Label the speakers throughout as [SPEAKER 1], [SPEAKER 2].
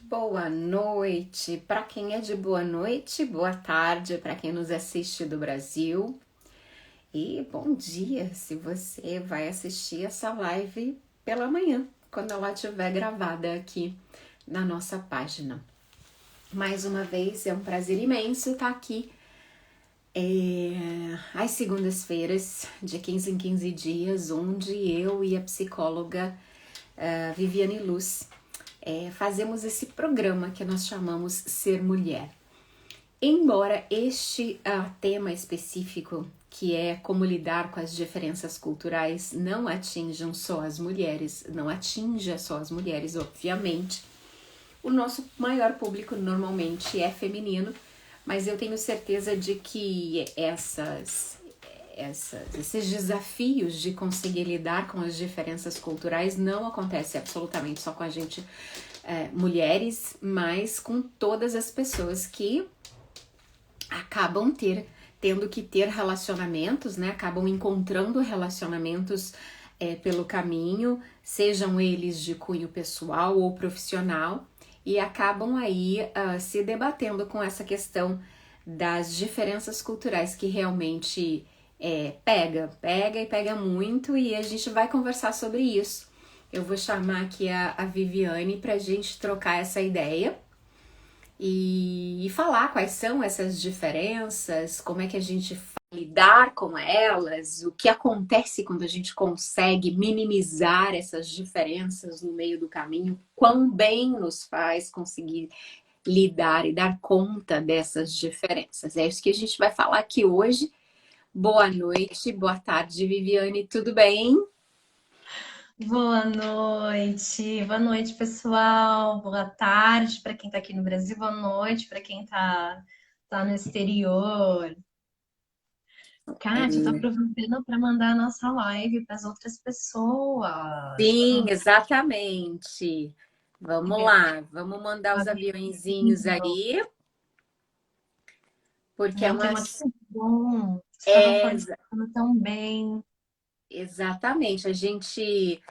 [SPEAKER 1] Boa noite para quem é de boa noite, boa tarde para quem nos assiste do Brasil e bom dia se você vai assistir essa live pela manhã, quando ela estiver gravada aqui na nossa página. Mais uma vez, é um prazer imenso estar aqui às segundas-feiras, de 15 em 15 dias, onde eu e a psicóloga Viviane Luz fazemos esse programa que nós chamamos Ser Mulher. Embora este tema específico, que é como lidar com as diferenças culturais, não atinja só as mulheres, obviamente. O nosso maior público normalmente é feminino, mas eu tenho certeza de que esses desafios de conseguir lidar com as diferenças culturais não acontecem absolutamente só com a gente, mulheres, mas com todas as pessoas que acabam tendo que ter relacionamentos, né? Acabam encontrando relacionamentos pelo caminho, sejam eles de cunho pessoal ou profissional, e acabam aí se debatendo com essa questão das diferenças culturais que realmente pega muito, e a gente vai conversar sobre isso. Eu vou chamar aqui a Viviane para a gente trocar essa ideia e falar quais são essas diferenças, como é que a gente vai lidar com elas, o que acontece quando a gente consegue minimizar essas diferenças no meio do caminho, quão bem nos faz conseguir lidar e dar conta dessas diferenças. É isso que a gente vai falar aqui hoje. Boa noite, boa tarde, Viviane, tudo bem?
[SPEAKER 2] Boa noite, pessoal. Boa tarde para quem está aqui no Brasil, boa noite para quem tá no exterior. Kátia, eu tô aproveitando para mandar a nossa live para as outras pessoas.
[SPEAKER 1] Sim, exatamente. Vamos
[SPEAKER 2] Ver
[SPEAKER 1] lá, vamos mandar
[SPEAKER 2] o
[SPEAKER 1] os aviõezinhos
[SPEAKER 2] aviãozinho.
[SPEAKER 1] aí, porque é
[SPEAKER 2] Ai,
[SPEAKER 1] uma.
[SPEAKER 2] tema tão bom. Estavam
[SPEAKER 1] É,
[SPEAKER 2] falando tão bem.
[SPEAKER 1] exatamente, a gente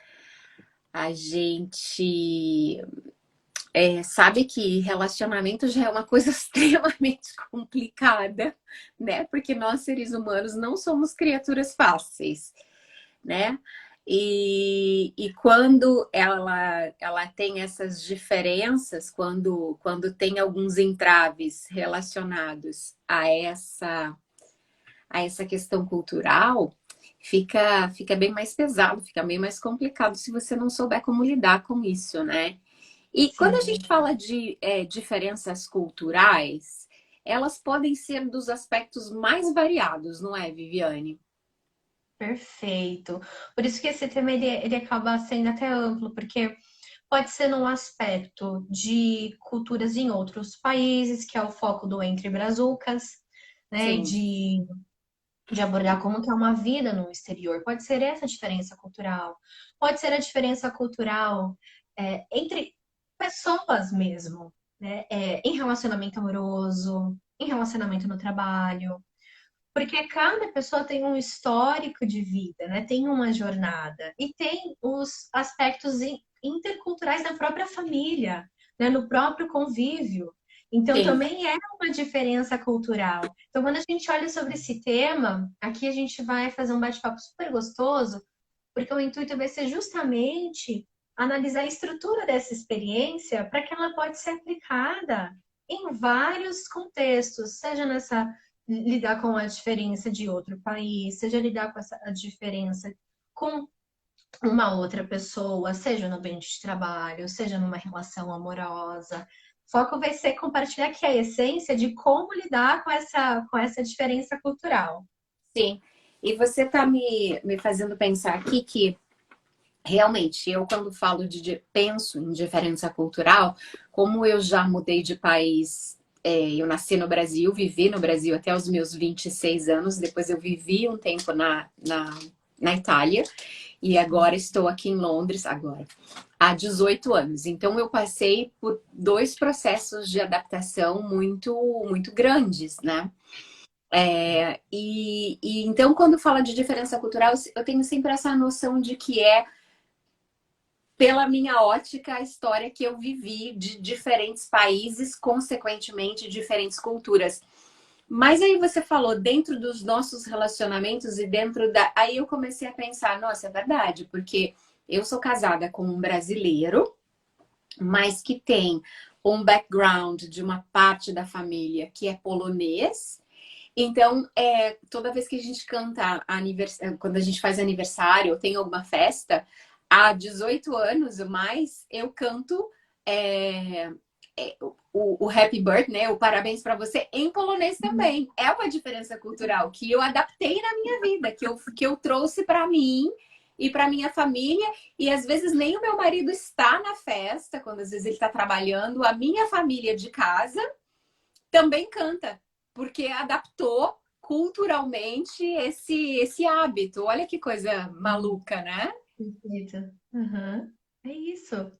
[SPEAKER 1] sabe que relacionamento já é uma coisa extremamente complicada, né? Porque nós, seres humanos, não somos criaturas fáceis, né? E quando ela tem essas diferenças, quando tem alguns entraves relacionados a essa questão cultural, fica bem mais pesado, fica bem mais complicado se você não souber como lidar com isso, né? E quando a gente
[SPEAKER 2] Sim,
[SPEAKER 1] fala de diferenças culturais, elas podem ser dos aspectos mais variados, não é, Viviane?
[SPEAKER 2] perfeito. Por isso que esse tema ele acaba sendo até amplo, porque pode ser num aspecto de culturas em outros países, que é o foco do Entre Brazucas, né?
[SPEAKER 1] Sim,
[SPEAKER 2] De abordar como que é uma vida no exterior. Pode ser essa diferença cultural. Pode ser a diferença cultural entre pessoas mesmo, né? Em relacionamento amoroso, em relacionamento no trabalho. Porque cada pessoa tem um histórico de vida, né? Tem uma jornada e tem os aspectos interculturais da própria família, né? No próprio convívio. Então
[SPEAKER 1] sim.
[SPEAKER 2] também é uma diferença cultural. Então quando a gente olha sobre esse tema, aqui a gente vai fazer um bate-papo super gostoso, porque o intuito vai ser justamente analisar a estrutura dessa experiência para que ela pode ser aplicada em vários contextos, seja nessa lidar com a diferença de outro país, seja lidar com essa a diferença com uma outra pessoa, seja no ambiente de trabalho, seja numa relação amorosa. O foco vai ser compartilhar aqui a essência de como lidar com essa diferença cultural.
[SPEAKER 1] Sim. E você está me fazendo pensar aqui que realmente eu, quando falo penso em diferença cultural, como eu já mudei de país, eu nasci no Brasil, vivi no Brasil até os meus 26 anos, depois eu vivi um tempo na Itália e agora estou aqui em Londres, agora, há 18 anos. Então eu passei por dois processos de adaptação muito grandes, né? E então, quando fala de diferença cultural, eu tenho sempre essa noção de que pela minha ótica, a história que eu vivi de diferentes países, consequentemente, diferentes culturas. Mas aí você falou dentro dos nossos relacionamentos e dentro da. Aí eu comecei a pensar, nossa, é verdade, porque eu sou casada com um brasileiro, mas que tem um background de uma parte da família que é polonês. Então, toda vez que a gente canta quando a gente faz aniversário ou tem alguma festa, há 18 anos ou mais, eu canto é, o Happy Birthday, né? O parabéns para você em polonês também. É uma diferença cultural que eu adaptei na minha vida, que eu trouxe para mim e para minha família. E às vezes nem o meu marido está na festa, quando às vezes ele está trabalhando, a minha família de casa também canta, porque adaptou culturalmente esse hábito. Olha que coisa maluca, né?
[SPEAKER 2] Perfeito. Uhum. É isso.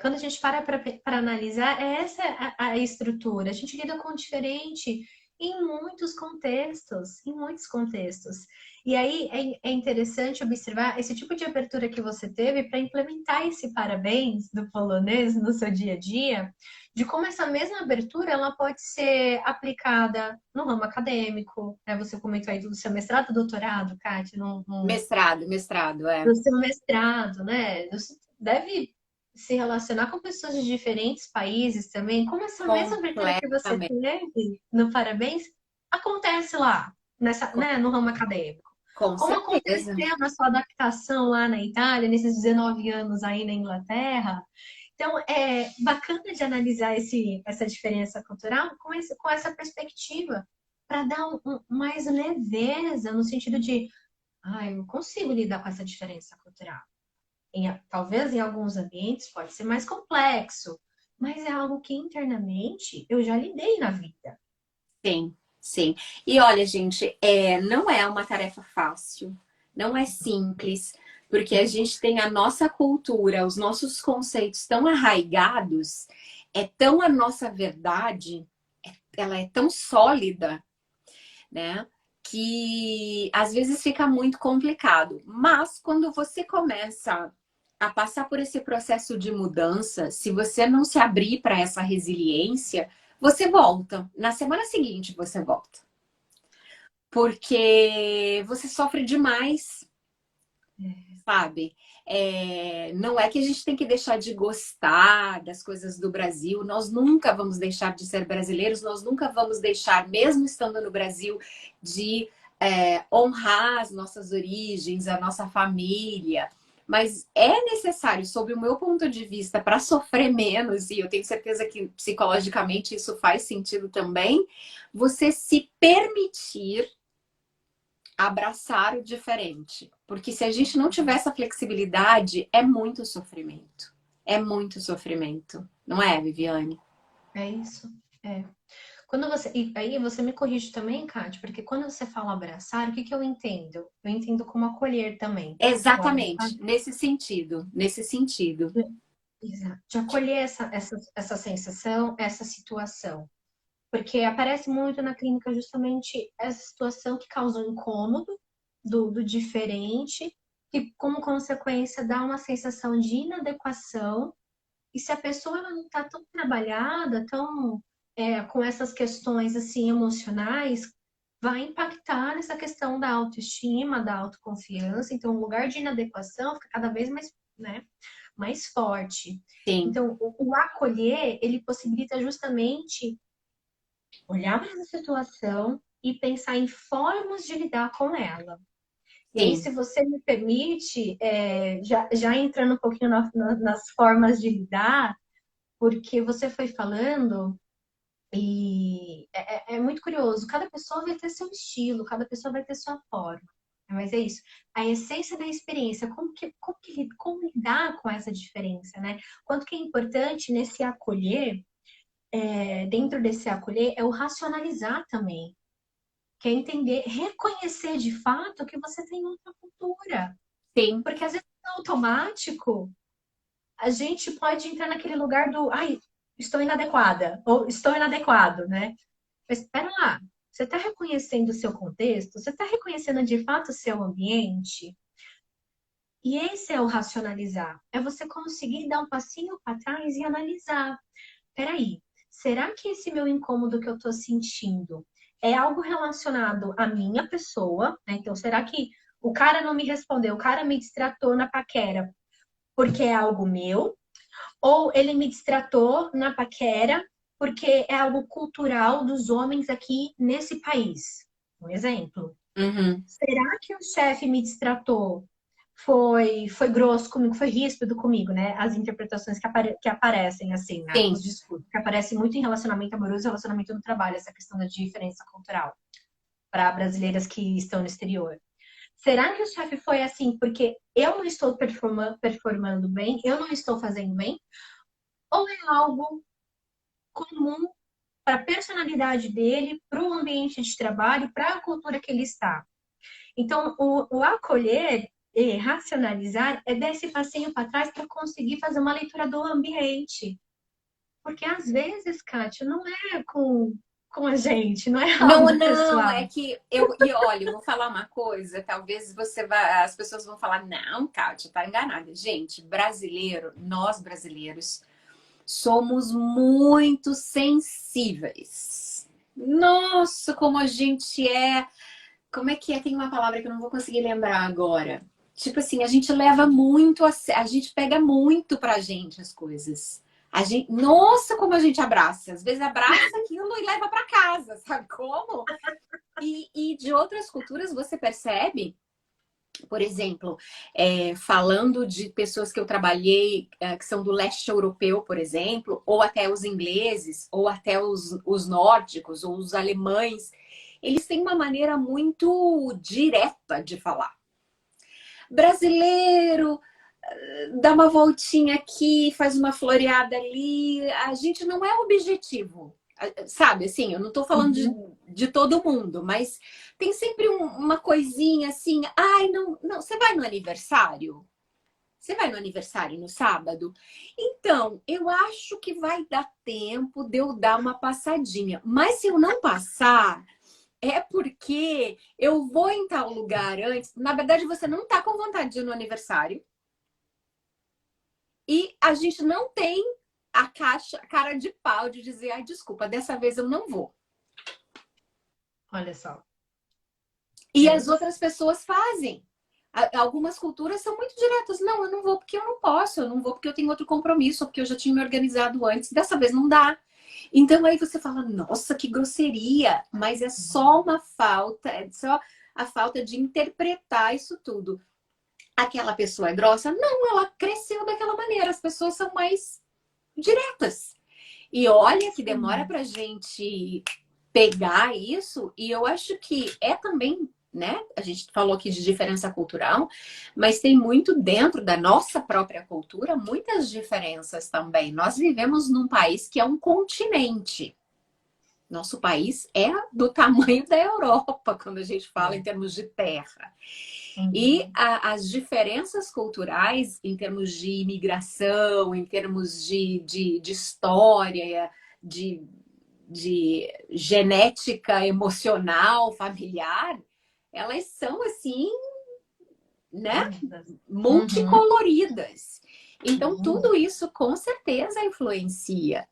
[SPEAKER 2] Quando a gente para analisar, é essa a estrutura. A gente lida com o diferente em muitos contextos, em muitos contextos. E aí é interessante observar esse tipo de abertura que você teve para implementar esse parabéns do polonês no seu dia a dia, de como essa mesma abertura ela pode ser aplicada no ramo acadêmico, né? Você comentou aí do seu mestrado, doutorado, Kátia,
[SPEAKER 1] Mestrado,
[SPEAKER 2] do seu mestrado, né? Você deve se relacionar com pessoas de diferentes países também. Como essa mesma abertura que você
[SPEAKER 1] completamente.
[SPEAKER 2] teve no Parabéns acontece lá,
[SPEAKER 1] Com,
[SPEAKER 2] no ramo acadêmico.
[SPEAKER 1] com
[SPEAKER 2] Como
[SPEAKER 1] certeza.
[SPEAKER 2] aconteceu na sua adaptação lá na Itália, nesses 19 anos aí na Inglaterra. Então, é bacana de analisar essa diferença cultural com essa perspectiva, para dar mais leveza, no sentido de eu não consigo lidar com essa diferença cultural. Talvez em alguns ambientes pode ser mais complexo, mas é algo que internamente eu já lidei na vida.
[SPEAKER 1] Sim, sim. E olha, gente, não é uma tarefa fácil, não é simples, porque a gente tem a nossa cultura, os nossos conceitos tão arraigados, é tão a nossa verdade, ela é tão sólida, né? Que às vezes fica muito complicado. Mas quando você começa a passar por esse processo de mudança, se você não se abrir para essa resiliência, você volta. Na semana seguinte você volta. Porque você sofre demais, sabe? Não é que a gente tem que deixar de gostar das coisas do Brasil, nós nunca vamos deixar de ser brasileiros, nós nunca vamos deixar, mesmo estando no Brasil, de honrar as nossas origens, a nossa família. Mas é necessário, sob o meu ponto de vista, para sofrer menos, e eu tenho certeza que psicologicamente isso faz sentido também, você se permitir abraçar o diferente. Porque se a gente não tiver essa flexibilidade, é muito sofrimento. É muito sofrimento. Não é, Viviane?
[SPEAKER 2] É isso. É. E aí você me corrige também, Kátia, porque quando você fala abraçar, o que que eu entendo? Eu entendo como acolher também. O abraçar,
[SPEAKER 1] Exatamente. Nesse sentido. Nesse sentido.
[SPEAKER 2] exato, de acolher essa sensação, essa situação. Porque aparece muito na clínica justamente essa situação que causa um incômodo do diferente, que como consequência dá uma sensação de inadequação. E se a pessoa ela não está tão trabalhada, com essas questões assim emocionais, vai impactar nessa questão da autoestima, da autoconfiança. Então, o lugar de inadequação fica cada vez mais, né, mais forte.
[SPEAKER 1] Sim,
[SPEAKER 2] Então, o acolher, ele possibilita justamente olhar para essa situação e pensar em formas de lidar com ela. E aí,
[SPEAKER 1] sim,
[SPEAKER 2] se você me permite, já entrando um pouquinho nas formas de lidar, porque você foi falando e é muito curioso. Cada pessoa vai ter seu estilo, cada pessoa vai ter sua forma. Mas é isso. A essência da experiência, como lidar com essa diferença, né? Quanto que é importante nesse acolher, dentro desse acolher, é o racionalizar também. Que é entender, reconhecer de fato que você tem outra cultura.
[SPEAKER 1] sim,
[SPEAKER 2] Porque às vezes no automático, a gente pode entrar naquele lugar do estou inadequada, ou estou inadequado, né? Mas espera lá, você está reconhecendo o seu contexto? Você está reconhecendo de fato o seu ambiente? E esse é o racionalizar. É você conseguir dar um passinho para trás e analisar. Peraí, será que esse meu incômodo que eu tô sentindo é algo relacionado à minha pessoa, né? Então, será que o cara não me respondeu, o cara me distratou na paquera porque é algo meu? Ou ele me distratou na paquera porque é algo cultural dos homens aqui nesse país? Um exemplo.
[SPEAKER 1] Uhum.
[SPEAKER 2] Será que o chefe me distratou? Foi grosso comigo, foi ríspido comigo, né? As interpretações que aparecem, assim, né? Os
[SPEAKER 1] Sim.
[SPEAKER 2] discursos, que aparecem muito em relacionamento amoroso e relacionamento no trabalho, essa questão da diferença cultural para brasileiras que estão no exterior. Será que o chefe foi assim porque eu não estou performando bem, eu não estou fazendo bem? Ou é algo comum para a personalidade dele, para o ambiente de trabalho, para a cultura que ele está? Então, o acolher e racionalizar é dar esse passinho para trás para conseguir fazer uma leitura do ambiente. Porque às vezes, Kátia, não é com a gente, não é
[SPEAKER 1] Não,
[SPEAKER 2] algo
[SPEAKER 1] não,
[SPEAKER 2] pessoal.
[SPEAKER 1] é que e olha, eu vou falar uma coisa, talvez você vá, as pessoas vão falar, não, Kátia, tá enganada. Gente, brasileiro, nós brasileiros somos muito sensíveis. Nossa, como a gente é. Como é que é? Tem uma palavra que eu não vou conseguir lembrar agora. Tipo assim, a gente leva muito, a gente pega muito pra gente as coisas. A gente, nossa, como a gente abraça. Às vezes abraça aquilo e leva pra casa, sabe como? E de outras culturas você percebe, por exemplo, falando de pessoas que eu trabalhei, que são do leste europeu, por exemplo, ou até os ingleses, ou até os nórdicos, ou os alemães, eles têm uma maneira muito direta de falar. Brasileiro, dá uma voltinha aqui, faz uma floreada ali, a gente não é objetivo. Sabe, assim, eu não tô falando
[SPEAKER 2] Uhum.
[SPEAKER 1] de todo mundo, mas tem sempre uma coisinha assim. Ai, não, não, você vai no aniversário? Você vai no aniversário no sábado? Então, eu acho que vai dar tempo de eu dar uma passadinha. Mas se eu não passar, é porque eu vou em tal lugar antes. Na verdade, você não tá com vontade de ir no aniversário. E a gente não tem a cara de pau de dizer, ai, desculpa, dessa vez eu não vou.
[SPEAKER 2] Olha só.
[SPEAKER 1] E
[SPEAKER 2] É
[SPEAKER 1] as
[SPEAKER 2] isso.
[SPEAKER 1] outras pessoas fazem. Algumas culturas são muito diretas. Não, eu não vou porque eu não posso, eu não vou porque eu tenho outro compromisso, porque eu já tinha me organizado antes. Dessa vez não dá. Então aí você fala, nossa, que grosseria, mas é só uma falta, é só a falta de interpretar isso tudo. Aquela pessoa é grossa? Não, ela cresceu daquela maneira. As pessoas são mais diretas. E olha que demora
[SPEAKER 2] Sim.
[SPEAKER 1] pra gente pegar isso, e eu acho que é também, né? A gente falou aqui de diferença cultural, mas tem muito dentro da nossa própria cultura, muitas diferenças também. Nós vivemos num país que é um continente. Nosso país é do tamanho da Europa, quando a gente fala em
[SPEAKER 2] É.
[SPEAKER 1] termos de terra. E
[SPEAKER 2] Uhum.
[SPEAKER 1] as diferenças culturais, em termos de imigração, em termos de história, de, de genética emocional, familiar, elas são assim, né,
[SPEAKER 2] Muitas. Uhum.
[SPEAKER 1] multicoloridas. Então,
[SPEAKER 2] Sim.
[SPEAKER 1] tudo isso com certeza influencia.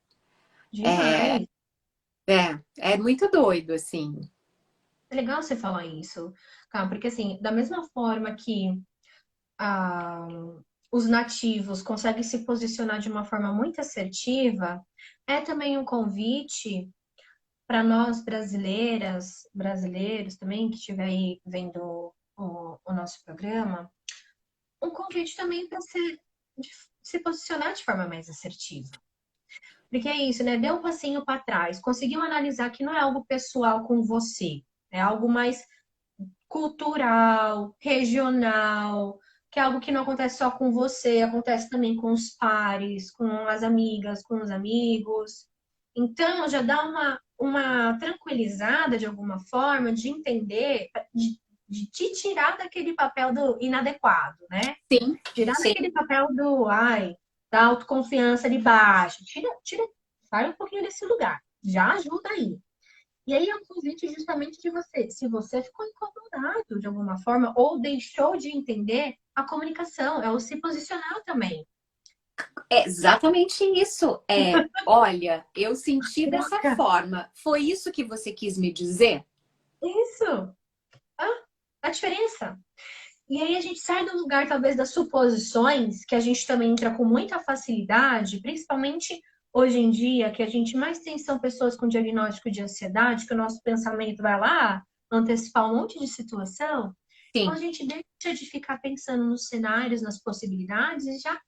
[SPEAKER 2] Demais.
[SPEAKER 1] É muito doido, assim.
[SPEAKER 2] É legal você falar isso, cara, porque assim, da mesma forma que ah, os nativos conseguem se posicionar de uma forma muito assertiva, é também um convite para nós brasileiras, brasileiros também, que estiver aí vendo o nosso programa, um convite também para se posicionar de forma mais assertiva. Porque é isso, né? Deu um passinho para trás, conseguiu analisar que não é algo pessoal com você, é algo mais cultural, regional, que é algo que não acontece só com você, acontece também com os pares, com as amigas, com os amigos. Então, já dá uma tranquilizada de alguma forma de entender, de te tirar daquele papel do inadequado, né?
[SPEAKER 1] Sim,
[SPEAKER 2] Tirar
[SPEAKER 1] sim.
[SPEAKER 2] daquele papel do, ai, da autoconfiança de baixo. Tira, sai um pouquinho desse lugar. Já ajuda aí. E aí é um convite justamente de você. Se você ficou incomodado de alguma forma ou deixou de entender, a comunicação, é o se posicionar também.
[SPEAKER 1] É exatamente isso. Olha, eu senti dessa
[SPEAKER 2] Troca.
[SPEAKER 1] forma. Foi isso que você quis me dizer?
[SPEAKER 2] Isso. Ah, a diferença. E aí a gente sai do lugar, talvez, das suposições, que a gente também entra com muita facilidade, principalmente hoje em dia, que a gente mais tem são pessoas com diagnóstico de ansiedade, que o nosso pensamento vai lá antecipar um monte de situação. Então a
[SPEAKER 1] Sim,
[SPEAKER 2] gente deixa de ficar pensando nos cenários, nas possibilidades e já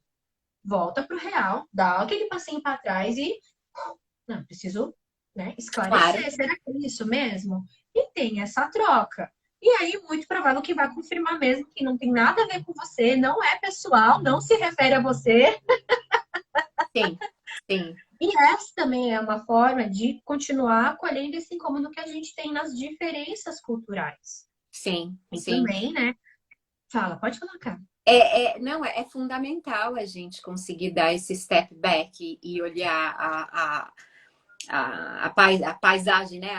[SPEAKER 2] volta para o real, dá aquele passinho para trás e não, preciso, né,
[SPEAKER 1] claro.
[SPEAKER 2] esclarecer, será que é isso mesmo? E tem essa troca. E aí, muito provável que vai confirmar mesmo que não tem nada a ver com você, não é pessoal, não se refere a você.
[SPEAKER 1] Sim, sim,
[SPEAKER 2] E essa também é uma forma de continuar acolhendo esse incômodo que a gente tem nas diferenças culturais.
[SPEAKER 1] sim,
[SPEAKER 2] E
[SPEAKER 1] sim.
[SPEAKER 2] também, né? Fala, pode falar, cara.
[SPEAKER 1] Não, é fundamental a gente conseguir dar esse step back e olhar a paisagem, né?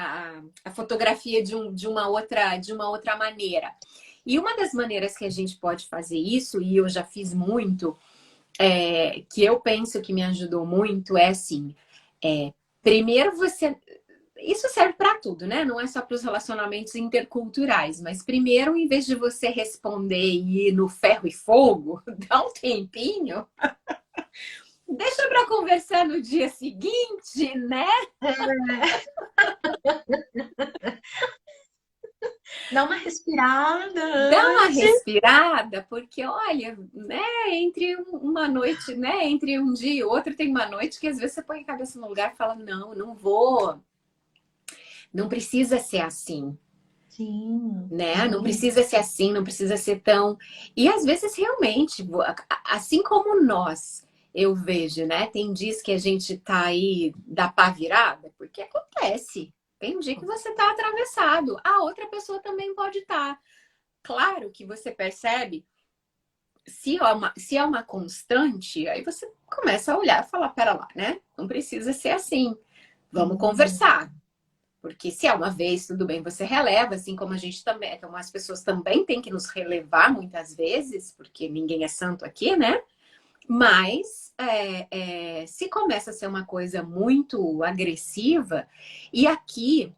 [SPEAKER 1] A fotografia de uma outra maneira. E uma das maneiras que a gente pode fazer isso, e eu já fiz muito, que eu penso que me ajudou muito, é assim: é, primeiro você. Isso serve para tudo, né? Não é só para os relacionamentos interculturais, mas primeiro, em vez de você responder e ir no ferro e fogo, dá um tempinho, deixa para conversar no dia seguinte, né?
[SPEAKER 2] Dá uma respirada
[SPEAKER 1] Dá uma
[SPEAKER 2] antes.
[SPEAKER 1] respirada, porque olha, né, entre uma noite, né, entre um dia e outro tem uma noite que às vezes você põe a cabeça no lugar e fala, não, não vou, não precisa ser assim,
[SPEAKER 2] Sim,
[SPEAKER 1] né? Não
[SPEAKER 2] sim.
[SPEAKER 1] precisa ser assim, não precisa ser tão. E às vezes realmente, assim como nós, eu vejo, né? Tem dias que a gente tá aí da pá virada, porque acontece. Tem um dia que você tá atravessado, a outra pessoa também pode estar. Claro que você percebe, se é uma constante, aí você começa a olhar e falar, pera lá, né? Não precisa ser assim. Vamos
[SPEAKER 2] Sim.
[SPEAKER 1] conversar. Porque se é uma vez, tudo bem, você releva, assim como a gente também, como as pessoas também têm que nos relevar muitas vezes, porque ninguém é santo aqui, né? Mas se começa a ser uma coisa muito agressiva, e aqui,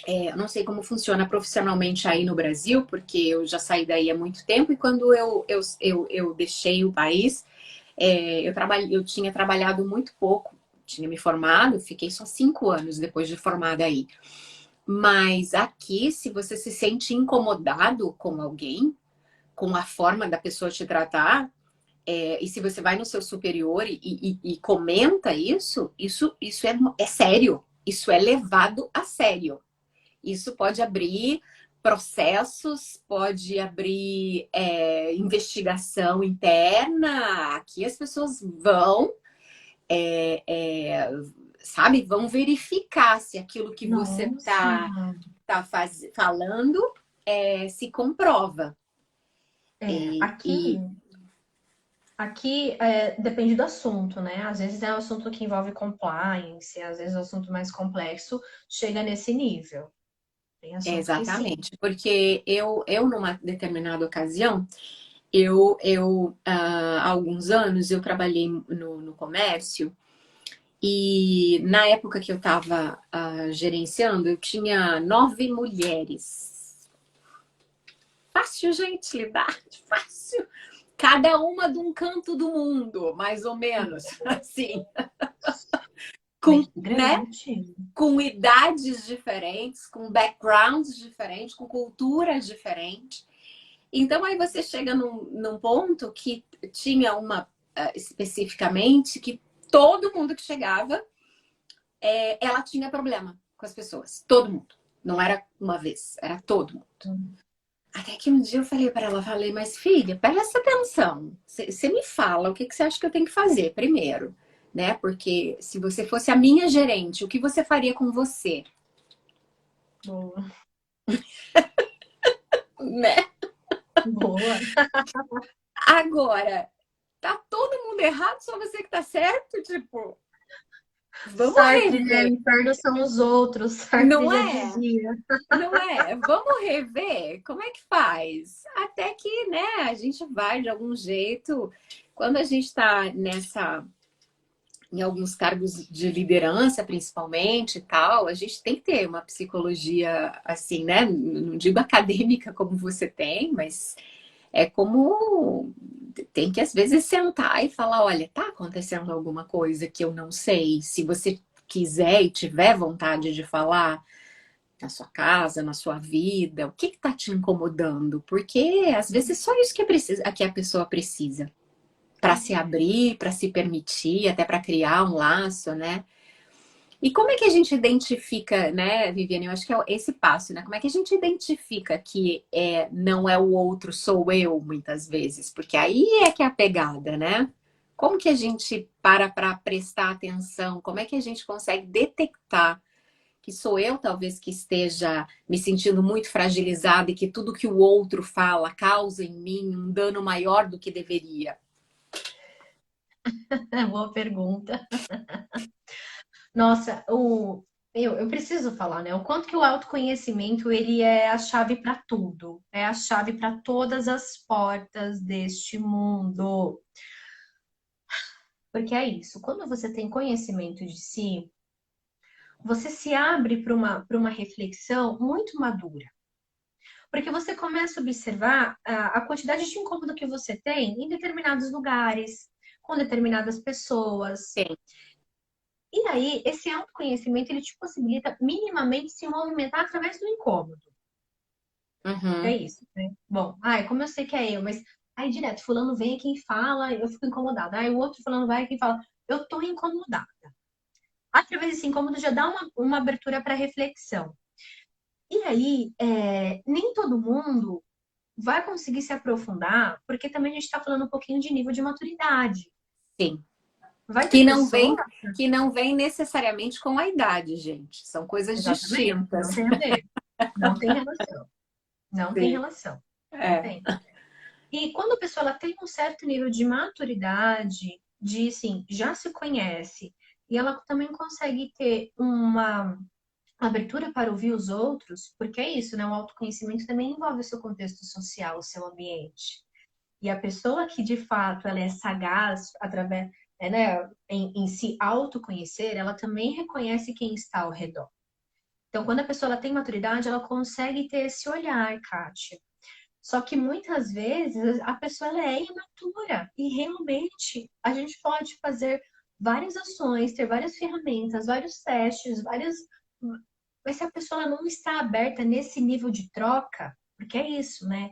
[SPEAKER 1] eu não sei como funciona profissionalmente aí no Brasil, porque eu já saí daí há muito tempo, e quando eu deixei o país, eu tinha trabalhado muito pouco, tinha me formado, fiquei só 5 anos depois de formada aí. Mas aqui, se você se sente incomodado com alguém, com a forma da pessoa te tratar, e se você vai no seu superior e comenta isso é sério. Isso é levado a sério. Isso pode abrir processos, pode abrir investigação interna. Aqui as pessoas vão, é, é, sabe, vão verificar se aquilo que você
[SPEAKER 2] Nossa.
[SPEAKER 1] falando se comprova.
[SPEAKER 2] É,
[SPEAKER 1] E,
[SPEAKER 2] aqui,
[SPEAKER 1] e
[SPEAKER 2] aqui depende do assunto, né? Às vezes é um assunto que envolve compliance, às vezes é um assunto mais complexo, chega nesse nível. Tem assunto que sim.
[SPEAKER 1] exatamente, porque eu numa determinada ocasião, há alguns anos, eu trabalhei no comércio e na época que eu estava gerenciando, eu tinha 9 mulheres. Fácil, gente, lidar, fácil. Cada uma de um canto do mundo, mais ou menos, assim, com,
[SPEAKER 2] Bem
[SPEAKER 1] né,
[SPEAKER 2] grande.
[SPEAKER 1] com idades diferentes, com backgrounds diferentes, com culturas diferentes. Então aí você chega num ponto que tinha uma especificamente que todo mundo que chegava, ela tinha problema com as pessoas. Todo mundo. Não era uma vez, era todo mundo. Até que um dia eu falei para ela, falei, mas filha, presta atenção. Você me fala o que você acha que eu tenho que fazer primeiro, né? Porque se você fosse a minha gerente, o que você faria com você,
[SPEAKER 2] Boa.
[SPEAKER 1] né?
[SPEAKER 2] Boa.
[SPEAKER 1] Agora, tá todo mundo errado, só você que tá certo, tipo. Vamos
[SPEAKER 2] Sartre, né? O
[SPEAKER 1] rever,
[SPEAKER 2] inferno são os outros. Sartre
[SPEAKER 1] não
[SPEAKER 2] já
[SPEAKER 1] é?
[SPEAKER 2] dizia.
[SPEAKER 1] Não é? Vamos rever? Como é que faz? Até que, né, a gente vai de algum jeito. Quando a gente está em alguns cargos de liderança, principalmente, e tal, a gente tem que ter uma psicologia assim, né? Não digo acadêmica como você tem, mas é como tem que às vezes sentar e falar, olha, tá acontecendo alguma coisa que eu não sei. Se você quiser e tiver vontade de falar na sua casa, na sua vida, o que está te incomodando? Porque às vezes é só isso que, que a pessoa precisa para se abrir, para se permitir, até para criar um laço, né? E como é que a gente identifica, né, Viviane? Eu acho que é esse passo, né? Como é que a gente identifica que não é o outro, sou eu, muitas vezes? Porque aí é que é a pegada, né? Como que a gente para prestar atenção? Como é que a gente consegue detectar que sou eu, talvez, que esteja me sentindo muito fragilizada e que tudo que o outro fala causa em mim um dano maior do que deveria?
[SPEAKER 2] Boa pergunta. Nossa, eu preciso falar, né? O quanto que o autoconhecimento ele é a chave para tudo, é a chave para todas as portas deste mundo. Porque é isso, quando você tem conhecimento de si, você se abre para uma reflexão muito madura. Porque você começa a observar a quantidade de incômodo que você tem em determinados lugares, com determinadas pessoas.
[SPEAKER 1] Sim.
[SPEAKER 2] E aí, esse autoconhecimento, ele te possibilita minimamente se movimentar através do incômodo. É
[SPEAKER 1] Uhum.
[SPEAKER 2] isso, né? Bom, ai, como eu sei que é eu, mas aí direto, fulano vem aqui e fala, eu fico incomodada. Aí o outro fulano vai aqui e fala, eu tô incomodada. Através desse incômodo já dá uma abertura para reflexão. E aí, nem todo mundo vai conseguir se aprofundar, porque também a gente está falando um pouquinho de nível de maturidade.
[SPEAKER 1] Sim.
[SPEAKER 2] Vai ter
[SPEAKER 1] Que não
[SPEAKER 2] pessoa.
[SPEAKER 1] vem, que não vem necessariamente com a idade, gente. São coisas
[SPEAKER 2] Exatamente,
[SPEAKER 1] distintas.
[SPEAKER 2] não tem a ver, não tem relação, não tem
[SPEAKER 1] Sim.
[SPEAKER 2] relação, não
[SPEAKER 1] É.
[SPEAKER 2] tem. E quando a pessoa ela tem um certo nível de maturidade, de assim, já se conhece, e ela também consegue ter uma abertura para ouvir os outros, porque é isso, né? O autoconhecimento também envolve o seu contexto social, o seu ambiente. E a pessoa que de fato ela é sagaz através, né, em se autoconhecer, ela também reconhece quem está ao redor. Então, quando a pessoa ela tem maturidade, ela consegue ter esse olhar, Kátia. Só que muitas vezes a pessoa ela é imatura e realmente a gente pode fazer várias ações, ter várias ferramentas, vários testes, várias. Mas se a pessoa ela não está aberta nesse nível de troca, porque é isso, né?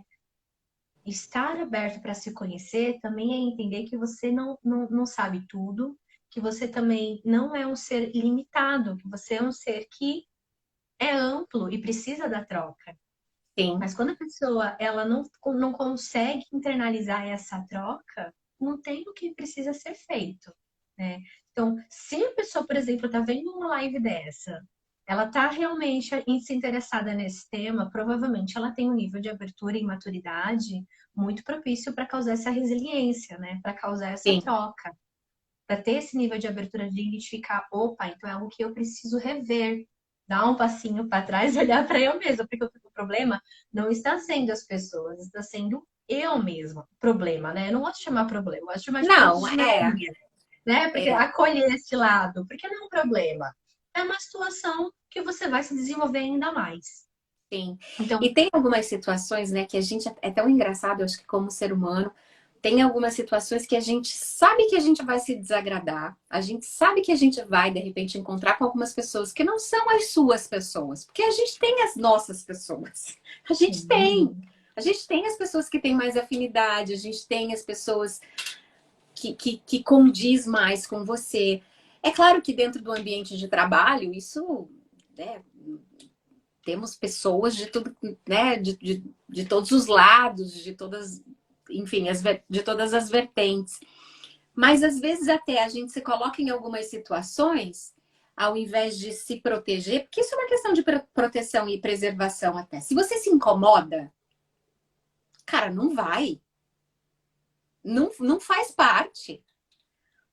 [SPEAKER 2] Estar aberto para se conhecer também é entender que você não sabe tudo, que você também não é um ser limitado, que você é um ser que é amplo e precisa da troca.
[SPEAKER 1] Sim.
[SPEAKER 2] Mas quando a pessoa ela não consegue internalizar essa troca, não tem o que precisa ser feito, né? Então, se a pessoa, por exemplo, está vendo uma live dessa, ela está realmente se interessada nesse tema, provavelmente ela tem um nível de abertura e maturidade muito propício para causar essa resiliência, né? Para causar essa
[SPEAKER 1] Sim.
[SPEAKER 2] troca, para ter esse nível de abertura de identificar, opa, então é algo que eu preciso rever, dar um passinho para trás e olhar para eu mesma, porque o problema não está sendo as pessoas, está sendo eu mesma. Problema, né? Eu não gosto de chamar problema, eu gosto de chamar de pontos
[SPEAKER 1] Não,
[SPEAKER 2] de melhoria, né? Porque
[SPEAKER 1] é.
[SPEAKER 2] acolher esse lado, porque não é um problema, é uma situação que você vai se desenvolver ainda mais.
[SPEAKER 1] Sim.
[SPEAKER 2] Então,
[SPEAKER 1] E tem algumas situações, né, que a gente é tão engraçado, eu acho que como ser humano, tem algumas situações que a gente sabe que a gente vai se desagradar, a gente sabe que a gente vai, de repente, encontrar com algumas pessoas que não são as suas pessoas, porque a gente tem as nossas pessoas. A gente tem.
[SPEAKER 2] sim,
[SPEAKER 1] A gente tem as pessoas que têm mais afinidade, a gente tem as pessoas que condiz mais com você. É claro que dentro do ambiente de trabalho, isso, né, temos pessoas de tudo, né, de todos os lados, de todas, enfim, de todas as vertentes. Mas às vezes até a gente se coloca em algumas situações, ao invés de se proteger, porque isso é uma questão de proteção e preservação até. Se você se incomoda, cara, não vai. Não, não faz parte.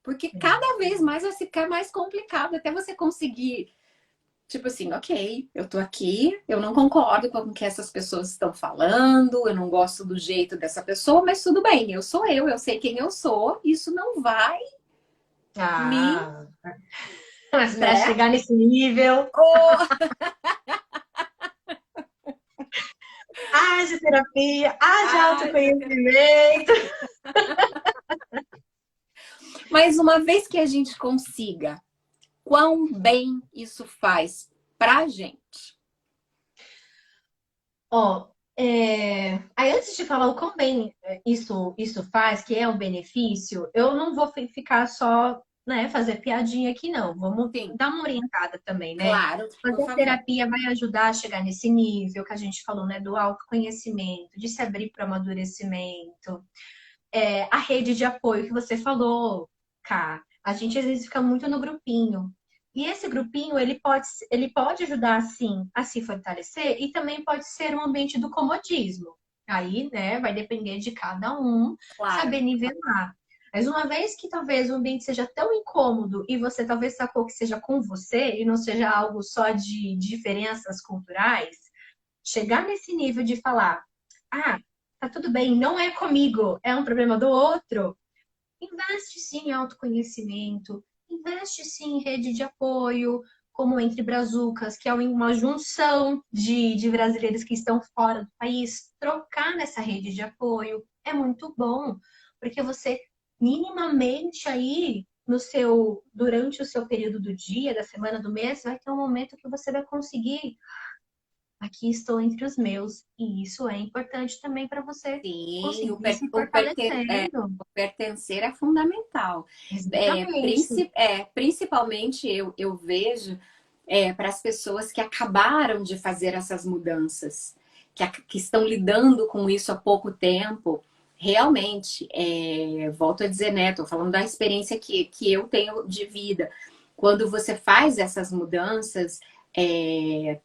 [SPEAKER 1] Porque cada vez mais vai ficar mais complicado até você conseguir, tipo assim, ok, eu tô aqui, eu não concordo com o que essas pessoas estão falando, eu não gosto do jeito dessa pessoa, mas tudo bem, eu sou eu sei quem eu sou, isso não vai me,
[SPEAKER 2] Ah, mas para
[SPEAKER 1] né?
[SPEAKER 2] chegar nesse nível,
[SPEAKER 1] Oh,
[SPEAKER 2] haja terapia, haja
[SPEAKER 1] haja terapia.
[SPEAKER 2] autoconhecimento.
[SPEAKER 1] Mas uma vez que a gente consiga, quão bem isso faz pra gente?
[SPEAKER 2] Ó, aí antes de falar o quão bem isso faz, que é um benefício, eu não vou ficar só, né, fazer piadinha aqui, não. Vamos
[SPEAKER 1] Sim,
[SPEAKER 2] dar uma orientada também, né?
[SPEAKER 1] claro, por
[SPEAKER 2] Fazer a
[SPEAKER 1] favor.
[SPEAKER 2] terapia vai ajudar a chegar nesse nível que a gente falou, né, do autoconhecimento, de se abrir para o amadurecimento. A rede de apoio que você falou, Cá. A gente às vezes fica muito no grupinho. E esse grupinho, ele pode ajudar, sim, a se fortalecer e também pode ser um ambiente do comodismo. Aí, né, vai depender de cada um saber
[SPEAKER 1] Claro,
[SPEAKER 2] nivelar. Mas uma vez que talvez o ambiente seja tão incômodo e você talvez sacou que seja com você e não seja algo só de diferenças culturais, chegar nesse nível de falar, ah, tá tudo bem, não é comigo, é um problema do outro, investe sim em autoconhecimento, investe sim em rede de apoio, como Entre Brazucas, que é uma junção de brasileiros que estão fora do país, trocar nessa rede de apoio é muito bom, porque você minimamente aí durante o seu período do dia, da semana, do mês, vai ter um momento que você vai conseguir aqui estou entre os meus. E isso é importante também para você
[SPEAKER 1] sim,
[SPEAKER 2] conseguir se fortalecendo.
[SPEAKER 1] o pertencer é fundamental.
[SPEAKER 2] Exatamente.
[SPEAKER 1] Principalmente eu vejo para as pessoas que acabaram de fazer essas mudanças, que estão lidando com isso há pouco tempo. Realmente, volto a dizer, né? Estou falando da experiência que eu tenho de vida. Quando você faz essas mudanças,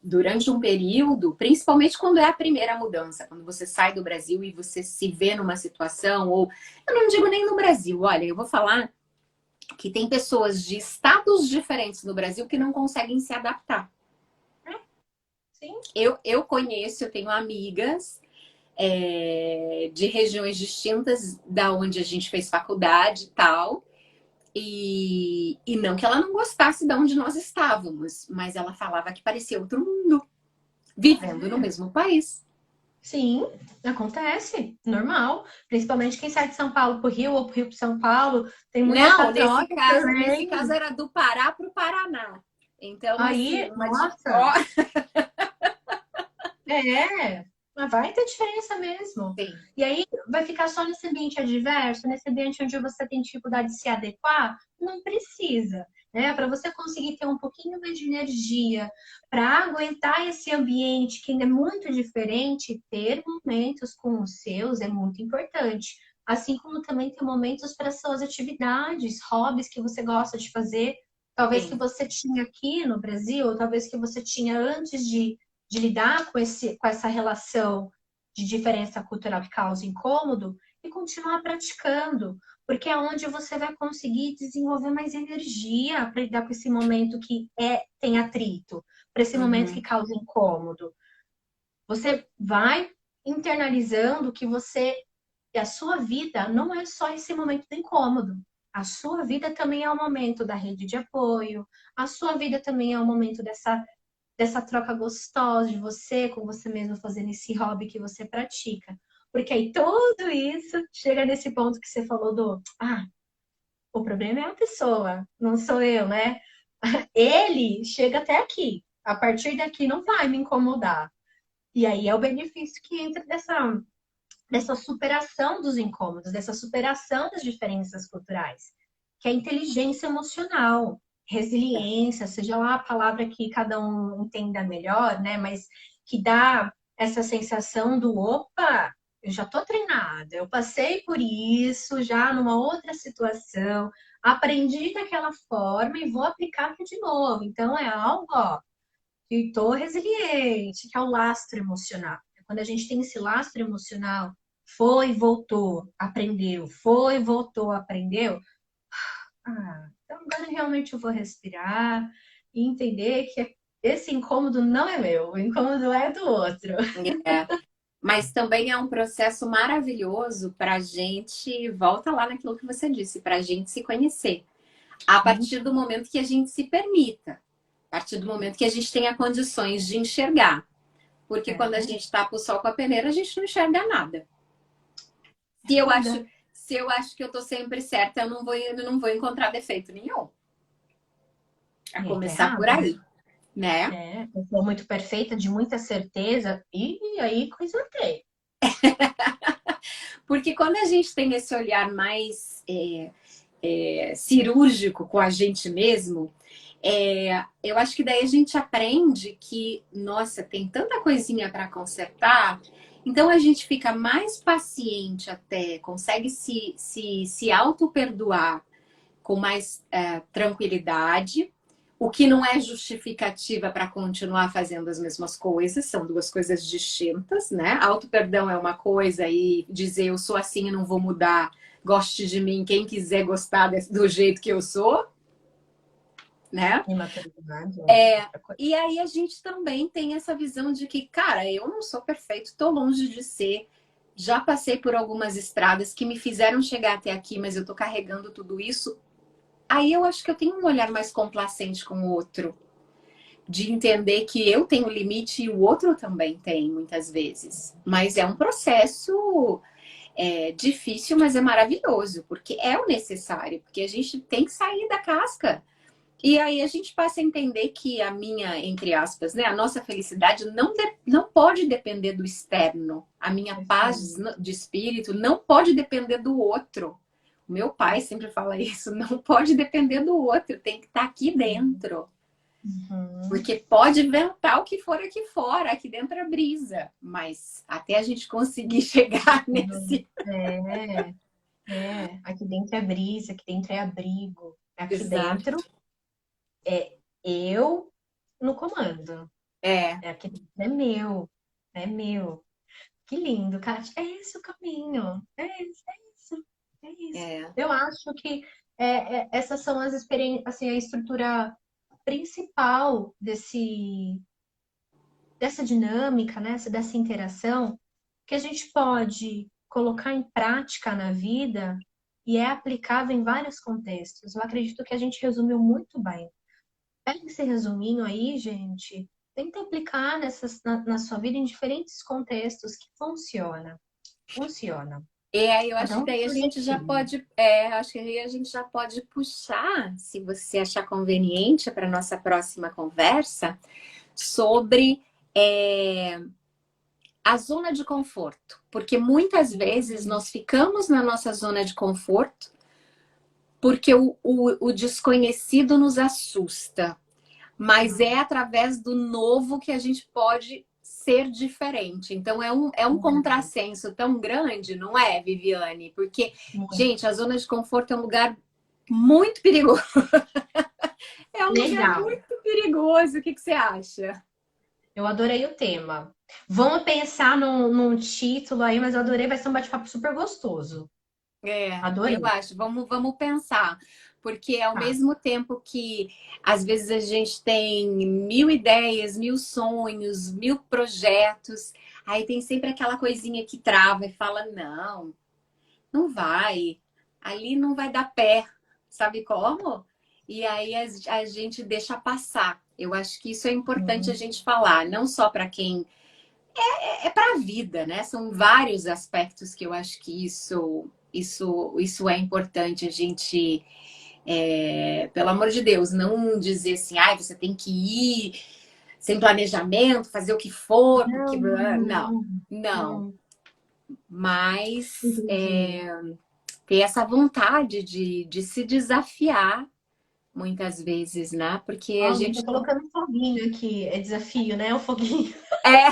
[SPEAKER 1] durante um período, principalmente quando é a primeira mudança, quando você sai do Brasil e você se vê numa situação, ou eu não digo nem no Brasil, olha, eu vou falar que tem pessoas de estados diferentes no Brasil que não conseguem se adaptar.
[SPEAKER 2] Sim.
[SPEAKER 1] Eu conheço, eu tenho amigas de regiões distintas da onde a gente fez faculdade e tal. E não que ela não gostasse de onde nós estávamos, mas ela falava que parecia outro mundo, vivendo no
[SPEAKER 2] É.
[SPEAKER 1] mesmo país.
[SPEAKER 2] Sim, acontece, normal. Principalmente quem sai de São Paulo para o Rio ou para o Rio para São Paulo, tem muito
[SPEAKER 1] Não,
[SPEAKER 2] essa troca
[SPEAKER 1] nesse
[SPEAKER 2] também.
[SPEAKER 1] caso era do Pará para o Paraná. Então, assim,
[SPEAKER 2] Aí, nossa,
[SPEAKER 1] ó,
[SPEAKER 2] mas vai ter diferença mesmo.
[SPEAKER 1] sim,
[SPEAKER 2] E aí, vai ficar só nesse ambiente adverso, nesse ambiente onde você tem dificuldade de se adequar? Não precisa. Né? Para você conseguir ter um pouquinho mais de energia, para aguentar esse ambiente que ainda é muito diferente, ter momentos com os seus é muito importante. Assim como também ter momentos para suas atividades, hobbies que você gosta de fazer, talvez que
[SPEAKER 1] sim,
[SPEAKER 2] você tinha aqui no Brasil, ou talvez que você tinha antes de lidar com essa relação de diferença cultural que causa incômodo e continuar praticando, porque é onde você vai conseguir desenvolver mais energia para lidar com esse momento que tem atrito, para esse momento que
[SPEAKER 1] uhum,
[SPEAKER 2] causa incômodo. Você vai internalizando que a sua vida não é só esse momento do incômodo. A sua vida também é o momento da rede de apoio, a sua vida também é o momento dessa troca gostosa de você com você mesmo fazendo esse hobby que você pratica. Porque aí tudo isso chega nesse ponto que você falou o problema é a pessoa, não sou eu, né? Ele chega até aqui. A partir daqui não vai me incomodar. E aí é o benefício que entra dessa superação dos incômodos, dessa superação das diferenças culturais, que é a inteligência emocional, resiliência, seja lá a palavra que cada um entenda melhor, né? Mas que dá essa sensação do opa, eu já tô treinada, eu passei por isso já numa outra situação, aprendi daquela forma e vou aplicar aqui de novo. Então é algo, ó, que tô resiliente, que é o lastro emocional. Quando a gente tem esse lastro emocional, foi, voltou, aprendeu, foi, voltou, aprendeu, Então agora realmente eu vou respirar e entender que esse incômodo não é meu, o incômodo é do outro.
[SPEAKER 1] É. Mas também é um processo maravilhoso para a gente, volta lá naquilo que você disse, para a gente se conhecer. A partir do momento que a gente se permita, a partir do momento que a gente tenha condições de enxergar. Porque quando a gente tapa o sol com a peneira, a gente não enxerga nada. Se eu acho,
[SPEAKER 2] Nada.
[SPEAKER 1] se eu acho que eu tô sempre certa, eu não vou encontrar defeito nenhum. A
[SPEAKER 2] Tá
[SPEAKER 1] começar por
[SPEAKER 2] errado.
[SPEAKER 1] aí, né?
[SPEAKER 2] Eu sou muito perfeita, de muita certeza, e aí coisa tem.
[SPEAKER 1] Porque quando a gente tem esse olhar mais cirúrgico com a gente mesmo, eu acho que daí a gente aprende que, nossa, tem tanta coisinha para consertar, então a gente fica mais paciente até, consegue se auto-perdoar com mais tranquilidade, o que não é justificativa para continuar fazendo as mesmas coisas, são duas coisas distintas, né? Auto-perdão é uma coisa e dizer eu sou assim e não vou mudar, goste de mim, quem quiser gostar do jeito que eu sou, né?
[SPEAKER 2] Imaturidade,
[SPEAKER 1] É,
[SPEAKER 2] outra coisa.
[SPEAKER 1] e aí a gente também tem essa visão de que, cara, eu não sou perfeito, tô longe de ser. Já passei por algumas estradas que me fizeram chegar até aqui, mas eu tô carregando tudo isso. Aí eu acho que eu tenho um olhar mais complacente com o outro, de entender que eu tenho limite e o outro também tem, muitas vezes. Mas é um processo difícil, mas é maravilhoso, porque é o necessário, porque a gente tem que sair da casca. E aí a gente passa a entender que a minha, entre aspas, né, a nossa felicidade não pode depender do externo. A minha paz de espírito não pode depender do outro. O meu pai sempre fala isso, não pode depender do outro, tem que estar aqui dentro.
[SPEAKER 2] Uhum.
[SPEAKER 1] Porque pode ventar o que for aqui fora, aqui dentro é brisa. Mas até a gente conseguir chegar
[SPEAKER 2] Uhum.
[SPEAKER 1] nesse.
[SPEAKER 2] Aqui dentro é brisa, aqui dentro é abrigo. Aqui dentro
[SPEAKER 1] Exato.
[SPEAKER 2] é eu no comando.
[SPEAKER 1] É,
[SPEAKER 2] Aqui dentro é meu. É meu. Que lindo, Kátia. É esse o caminho. É isso, é isso. É isso.
[SPEAKER 1] é.
[SPEAKER 2] Eu acho que essas são as experiências, assim, a estrutura principal dessa dinâmica, né? Dessa interação, que a gente pode colocar em prática na vida e é aplicável em vários contextos. Eu acredito que a gente resumiu muito bem. Pega esse resuminho aí, gente. Tenta aplicar na sua vida em diferentes contextos que funciona. Funciona.
[SPEAKER 1] Eu
[SPEAKER 2] Cada
[SPEAKER 1] acho que
[SPEAKER 2] um
[SPEAKER 1] daí a
[SPEAKER 2] tem um
[SPEAKER 1] gente já
[SPEAKER 2] jeitinho.
[SPEAKER 1] pode, acho que aí a gente já pode puxar, se você achar conveniente, para nossa próxima conversa, sobre é, a zona de conforto. Porque muitas vezes nós ficamos na nossa zona de conforto porque o desconhecido nos assusta. Mas é através do novo que a gente pode ser diferente. Então é um
[SPEAKER 2] Uhum.
[SPEAKER 1] contrassenso tão grande, não é, Viviane? Porque,
[SPEAKER 2] Muito
[SPEAKER 1] gente, a zona de conforto é um lugar muito perigoso. É um lugar
[SPEAKER 2] legal.
[SPEAKER 1] muito perigoso. O que você acha?
[SPEAKER 2] Eu adorei o tema. Vamos pensar num título aí, mas eu adorei. Vai ser um bate-papo super gostoso.
[SPEAKER 1] Eu
[SPEAKER 2] Adorei.
[SPEAKER 1] acho. Vamos pensar. Porque ao
[SPEAKER 2] Tá.
[SPEAKER 1] mesmo tempo que às vezes a gente tem mil ideias, mil sonhos, mil projetos, aí tem sempre aquela coisinha que trava e fala: não, não vai, ali não vai dar pé, sabe como? E aí a gente deixa passar. Eu acho que isso é importante a
[SPEAKER 2] Hum.
[SPEAKER 1] gente falar, não só para quem é para a vida, né? São vários aspectos que eu acho que isso é importante a gente, pelo amor de Deus, não dizer assim, ah, você tem que ir sem planejamento, fazer o que for, porque
[SPEAKER 2] Não, não,
[SPEAKER 1] não,
[SPEAKER 2] não,
[SPEAKER 1] não.
[SPEAKER 2] não.
[SPEAKER 1] Mas
[SPEAKER 2] Entendi.
[SPEAKER 1] ter essa vontade de se desafiar muitas vezes, né? Porque
[SPEAKER 2] Ó,
[SPEAKER 1] a
[SPEAKER 2] alguém tá
[SPEAKER 1] gente não.
[SPEAKER 2] colocando foguinho aqui. É desafio, né? O foguinho.
[SPEAKER 1] É,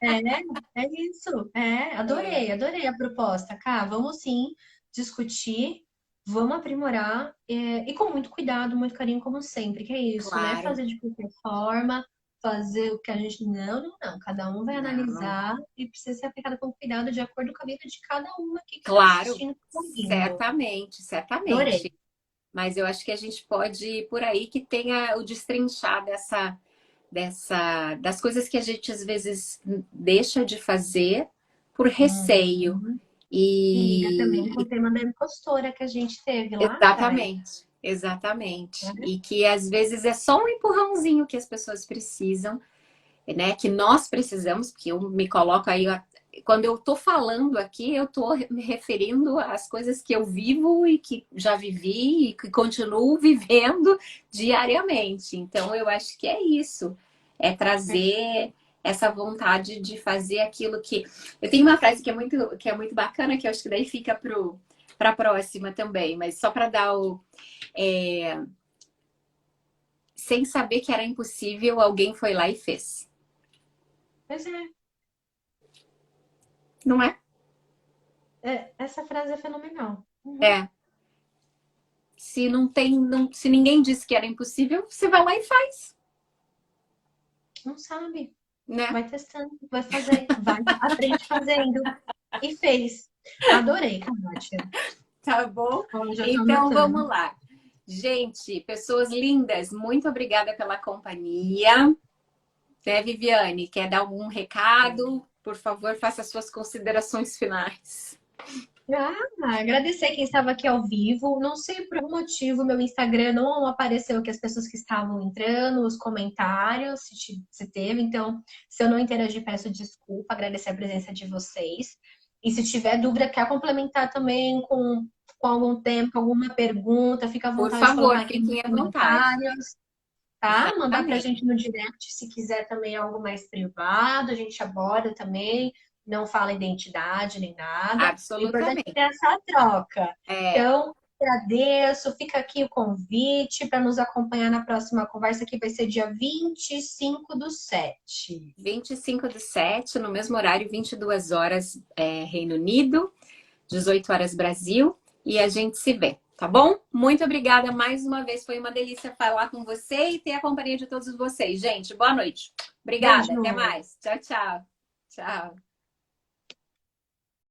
[SPEAKER 2] É, é isso. Adorei,
[SPEAKER 1] é,
[SPEAKER 2] adorei a proposta. Cá, vamos sim discutir, vamos aprimorar, e com muito cuidado, muito carinho, como sempre, que é isso, né?
[SPEAKER 1] claro.
[SPEAKER 2] Fazer de qualquer forma, fazer o que a gente. Não, não, não. Cada um vai
[SPEAKER 1] Não,
[SPEAKER 2] analisar e precisa ser aplicado com cuidado de acordo com a vida de cada um aqui que está
[SPEAKER 1] claro,
[SPEAKER 2] assistindo, que tá ouvindo.
[SPEAKER 1] certamente,
[SPEAKER 2] Adorei.
[SPEAKER 1] certamente. Mas eu acho que a gente pode ir por aí que tenha o destrinchar das coisas que a gente às vezes deixa de fazer por receio.
[SPEAKER 2] Uhum. E liga também com o
[SPEAKER 1] E
[SPEAKER 2] tema da impostora que a gente teve lá atrás,
[SPEAKER 1] exatamente, exatamente.
[SPEAKER 2] né?
[SPEAKER 1] E que às vezes é só um empurrãozinho que as pessoas precisam, né? Que nós precisamos, porque eu me coloco aí, quando eu tô falando aqui, eu tô me referindo às coisas que eu vivo e que já vivi e que continuo vivendo diariamente. Então, eu acho que é isso, é trazer essa vontade de fazer aquilo que. Eu tenho uma frase que é muito bacana, que eu acho que daí fica para a próxima também, mas só para dar o. é, Sem saber que era impossível, alguém foi lá e fez.
[SPEAKER 2] Pois é,
[SPEAKER 1] Não é?
[SPEAKER 2] essa frase é fenomenal. Uhum.
[SPEAKER 1] É. Se não tem, se ninguém disse que era impossível, você vai lá e faz,
[SPEAKER 2] Não sabe,
[SPEAKER 1] né?
[SPEAKER 2] vai testando, vai fazer, vai, aprende fazendo. E fez. Adorei, Kátia.
[SPEAKER 1] Tá bom?
[SPEAKER 2] Ó, já tô
[SPEAKER 1] Então vamos
[SPEAKER 2] anotando.
[SPEAKER 1] lá. Gente, pessoas lindas, muito obrigada pela companhia. Né, Viviane? Quer dar algum recado? Por favor, faça suas considerações finais.
[SPEAKER 2] Agradecer quem estava aqui ao vivo. Não sei por algum motivo, meu Instagram não apareceu aqui as pessoas que estavam entrando, os comentários, se teve. Então, se eu não interagir, peço desculpa, agradecer a presença de vocês. E se tiver dúvida, quer complementar também com algum tempo, alguma pergunta, fica à
[SPEAKER 1] Por
[SPEAKER 2] vontade de
[SPEAKER 1] favor,
[SPEAKER 2] colocar aqui nos
[SPEAKER 1] fiquem à vontade.
[SPEAKER 2] comentários, tá? Mandar pra
[SPEAKER 1] Exatamente.
[SPEAKER 2] gente no direct se quiser também algo mais privado, a gente aborda também, não fala identidade nem nada. O importante é
[SPEAKER 1] Absolutamente.
[SPEAKER 2] ter essa troca.
[SPEAKER 1] É,
[SPEAKER 2] Então, agradeço, fica aqui o convite para nos acompanhar na próxima conversa, que vai ser dia 25/7.
[SPEAKER 1] 25/7, no mesmo horário, 22 horas Reino Unido, 18 horas Brasil, e a gente se vê, tá bom? Muito obrigada mais uma vez, foi uma delícia falar com você e ter a companhia de todos vocês. Gente, boa noite. Obrigada, até
[SPEAKER 2] Beijo!
[SPEAKER 1] mais. Tchau, tchau. Tchau.